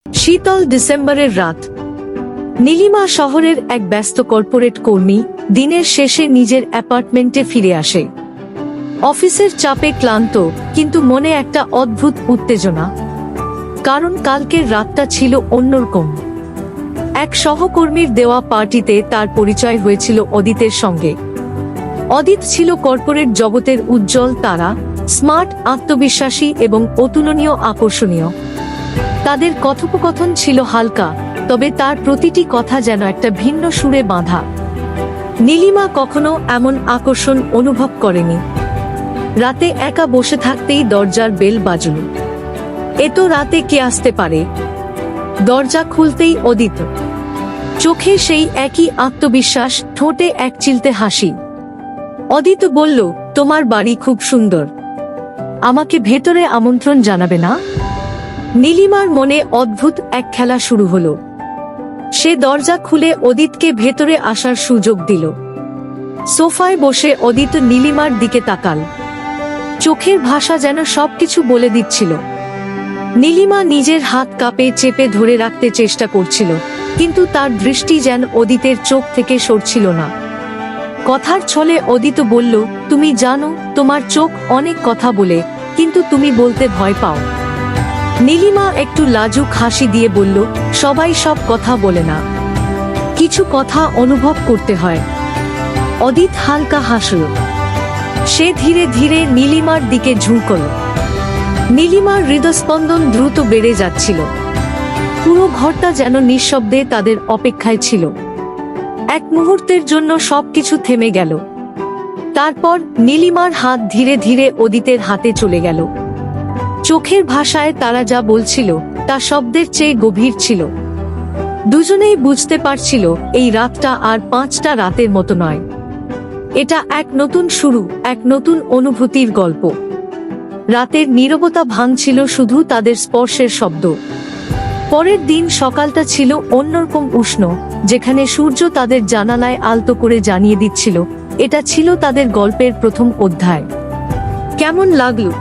শীতল ডিসেম্বরের রাত। নীলিমা শহরের এক ব্যস্ত কর্পোরেট কর্মী, দিনের শেষে নিজের অ্যাপার্টমেন্টে ফিরে আসে। অফিসের চাপে ক্লান্ত, কিন্তু মনে একটা অদ্ভুত উত্তেজনা। কারণ কালকের রাতটা ছিল অন্যরকম। এক সহকর্মীর দেওয়া পার্টিতে তার পরিচয় হয়েছিল অদিতের সঙ্গে। অদিত ছিল কর্পোরেট জগতের উজ্জ্বল তারা, স্মার্ট, আত্মবিশ্বাসী এবং অতুলনীয় আকর্ষণীয়। তাদের কথোপকথন ছিল হালকা, তবে তার প্রতিটি কথা যেন একটা ভিন্ন সুরে বাঁধা। নীলিমা কখনো এমন আকর্ষণ অনুভব করেনি। রাতে একা বসে থাকতেই দরজার বেল বাজল। এত রাতে কে আসতে পারে? দরজা খুলতেই অদিত। চোখে সেই একই আত্মবিশ্বাস, ঠোঁটে এক চিলতে হাসি। অদিত বলল, তোমার বাড়ি খুব সুন্দর, আমাকে ভেতরে আমন্ত্রণ জানাবে না? নীলিমার মনে অদ্ভুত এক খেলা শুরু হলো। সে দরজা খুলে অদিতকে ভেতরে আসার সুযোগ দিল। সোফায় বসে অদিত নীলিমার দিকে তাকাল। চোখের ভাষা যেন সবকিছু বলে দিচ্ছিল। নীলিমা নিজের হাত কাঁপে চেপে ধরে রাখতে চেষ্টা করছিল, কিন্তু তার দৃষ্টি যেন অদিতের চোখ থেকে সরছিল না। কথার ছলে অদিত বলল, তুমি জানো, তোমার চোখ অনেক কথা বলে, কিন্তু তুমি বলতে ভয় পাও। নীলিমা একটু লাজুক হাসি দিয়ে বলল, সবাই সব কথা বলে না, কিছু কথা অনুভব করতে হয়। অদিত হালকা হাসল। সে ধীরে ধীরে নীলিমার দিকে ঝুঁকল। নীলিমার হৃদস্পন্দন দ্রুত বেড়ে যাচ্ছিল। পুরো ঘরটা যেন নিঃশব্দে তাদের অপেক্ষায় ছিল। এক মুহূর্তের জন্য সবকিছু থেমে গেল। তারপর নীলিমার হাত ধীরে ধীরে অদিতের হাতে চলে গেল। চোখের ভাষায় তারা যা বলছিল তা শব্দের চেয়ে গভীর ছিল। দুজনেই বুঝতে পারছিল এই রাতটা আর 5টা রাতের মতো নয়। এটা এক নতুন শুরু, এক নতুন অনুভূতির গল্প। রাতের নীরবতা ভাঙছিল শুধু তাদের স্পর্শের শব্দ। পরের দিন সকালটা ছিল অন্যরকম উষ্ণ, যেখানে সূর্য তাদের জানালায় আলতো করে জানিয়ে দিচ্ছিল এটা ছিল তাদের গল্পের প্রথম অধ্যায়। কেমন লাগলো?